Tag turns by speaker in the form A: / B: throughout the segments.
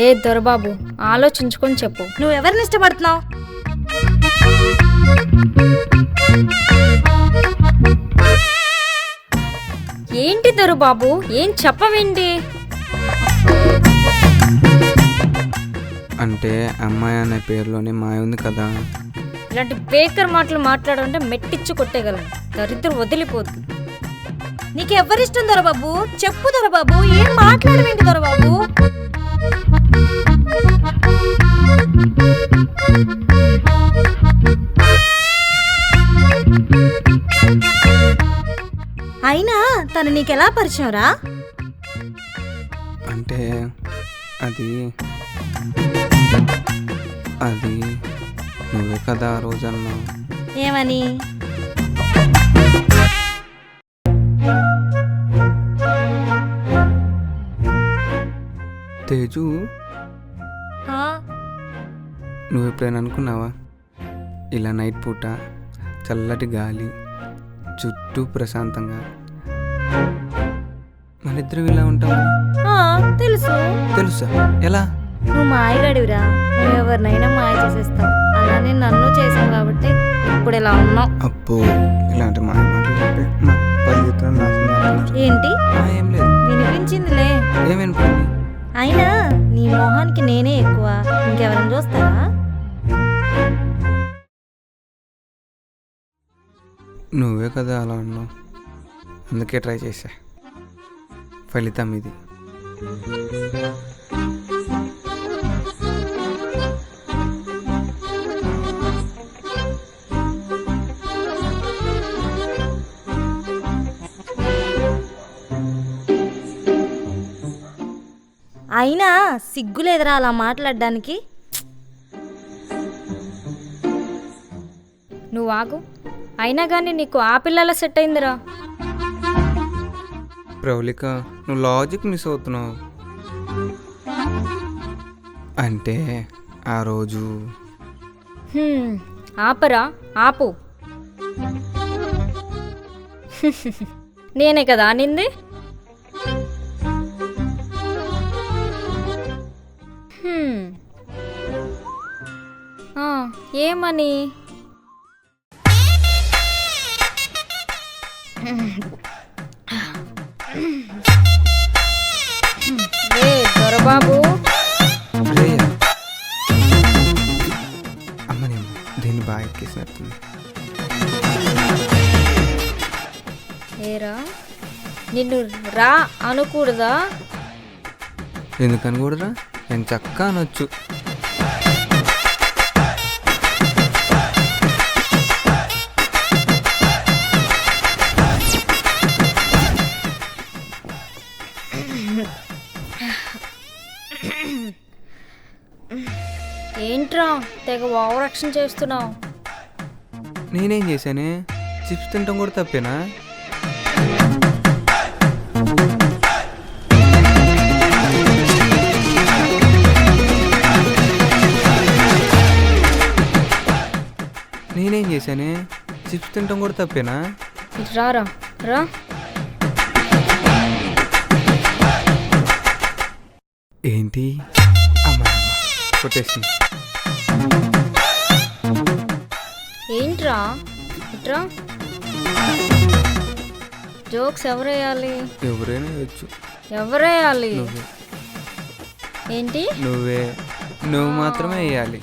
A: ఏ దొరబాబు, ఆలోచించుకొని చెప్పు.
B: నువ్వు ఎవరిని ఇష్టపడుతున్నావు?
A: ఏంటి దొరబాబు, ఏం చెప్పవేంటి?
C: అంటే అమ్మాయి అనే పేరులోనే మాయ ఉంది కదా.
A: ఇలాంటి బేకర్ మాటలు మాట్లాడాలంటే మెట్టిచ్చి కొట్టేయగలను. దరిద్రం వదిలిపోద్ది.
B: నీకు ఎవరిష్టం దొరబాబు? చెప్పు దొరబాబు, ఏం మాట్లాడవేంటి దొరబాబు? అయినా తను నీకెలా పరిచయం రా?
C: అంటే అది అది నువ్వే కదా ఆ రోజు అన్నావు.
B: ఏమని?
C: తేజు,
B: ఆ?
C: నువ్వు ఎప్పుడైనా అనుకున్నావా ఇలా నైట్ పూట చల్లటి గాలి చుట్టూ ప్రశాంతంగా మన ఇద్దరం ఇలా ఉంటామని?
B: ఆ, తెలుసు.
C: తెలుసా? ఎలా?
B: నువ్వు మాయగాడివిరా. నువ్వు ఎవరినైనా మాయ చేసేస్తావు. అలానే నన్ను చేసావు కాబట్టి ఇప్పుడు ఇలా ఉన్నావు.
C: అబ్బో, ఇలాంటి మాయ మాటలు చెప్పి మా పరిగెత్తులను నాశనం చేస్తున్నారు.
B: ఏంటి?
C: ఏం లేదు.
B: వినిపించిందిలే.
C: ఏమనుకోండి.
B: అయినా నీ మొహానికి నేనే ఎక్కువ, ఇంకెవరైనా చూస్తారా?
C: నువ్వే కదా అలా అన్నావు, అందుకే ట్రై చేశా. ఫలితం ఇది.
B: అయినా సిగ్గులేదురా అలా మాట్లాడడానికి?
A: నువ్వు ఆగు. అయినా కానీ నీకు ఆ పిల్లల సెట్ అయిందిరా.
C: ప్రవళిక, నువ్వు లాజిక్ మిస్ అవుతున్నావు. అంటే ఆ రోజు
A: ఆపరా, ఆపు. నేనే కదా అనింది. ఏమని? ఏ దొరబాబు,
C: అమ్మనేమో దీన్ని బాగా ఎక్కేసినట్టుంది.
A: ఏరా, నిన్ను రా అనకూడదా?
C: ఎందుకని కూడరా? నేను చక్కగా అనొచ్చు.
A: ఏంట్రా తెగ ఓవర్ యాక్షన్ చేస్తున్నావు?
C: నేనేం చేశానే? చిప్స్ తింటాం కూడా తప్పేనా? నేనేం చేశానే? చిప్స్ తింటాం కూడా తప్పేనా?
A: రారా రా.
C: ఏంటి? అమ్మా కొట్టేసింది.
A: ఏంట్రా ఇట్రా. జోక్స్ ఎవరేయాలి?
C: ఎవరైనా వేయచ్చు.
A: ఎవరేయాలి?
C: నువ్వే.
A: ఏంటి?
C: నువ్వు మాత్రమే వేయాలి.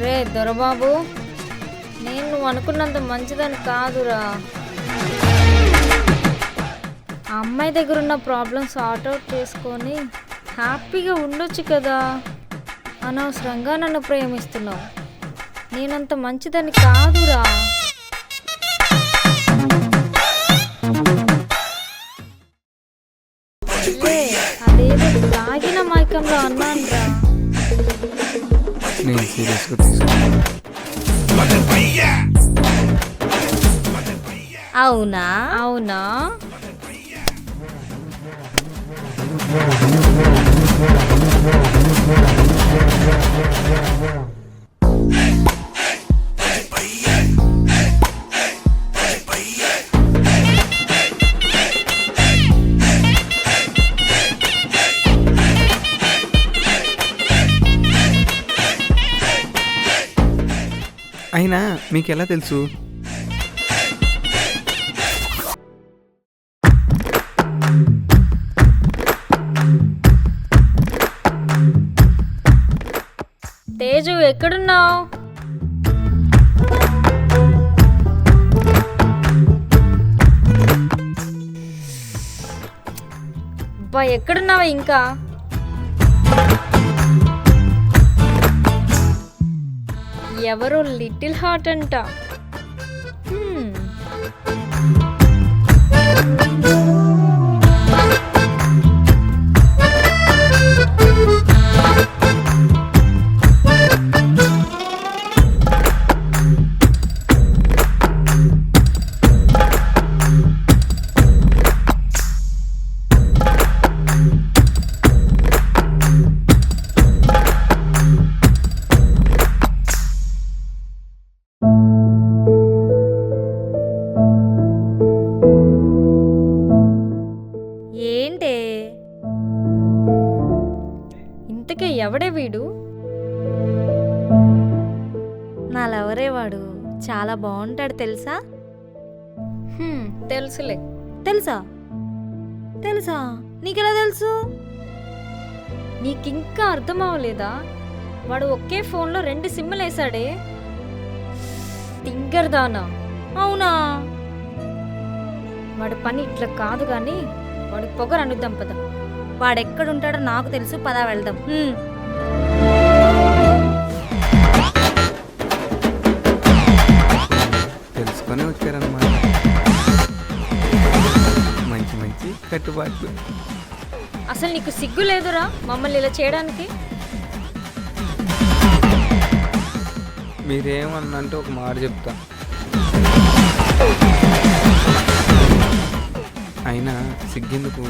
A: రే దొరబాబు, నేను నువ్వు అనుకున్నంత మంచిదని కాదురా. ఆ అమ్మాయి దగ్గర ఉన్న ప్రాబ్లమ్ సార్ట్ అవుట్ చేసుకొని హ్యాపీగా ఉండొచ్చు కదా. అనవసరంగా నన్ను ప్రేమిస్తున్నావు. నేనంత మంచిదని కాదురా. ఏదో తాగిన మైకంలో అన్నానురా.
C: నేను సీరియస్గా తీసుకున్నాను.
B: అవునా?
A: అవునా?
C: అయినా మీకు ఎలా తెలుసు?
A: తేజు ఎక్కడున్నావు? అబ్బా ఎక్కడున్నావా ఇంకా? ఎవరో లిటిల్ హార్ట్ అంట. హ్మ్.
B: ఏంటే?
A: ఇంతకీ ఎవడే వీడు?
B: నా లవరే వాడు. చాలా బాగుంటాడు తెలుసా?
A: తెలుసులే.
B: తెలుసా? తెలుసా? నీకెలా తెలుసు?
A: నీకింకా అర్థం అవ్వలేదా? వాడు ఒకే ఫోన్లో 2 సిమ్ములు వేసాడే. తింగర్దానా.
B: అవునా?
A: వాడి పని ఇట్లా కాదు కానీ వాడి పొగరు అనుద్దాం పద.
B: వాడెక్కడుంటాడో నాకు తెలుసు, పదా వెళ్దాం.
C: తెలుసుకొని వచ్చారన్నమాట. మంచి మంచి కట్టుబాట్లు.
A: అసలు నీకు సిగ్గు లేదురా మమ్మల్ని ఇలా చేయడానికి?
C: మీరేమన్నంటే ఒక మాట చెప్తా. అయినా సిగ్గెందుకు?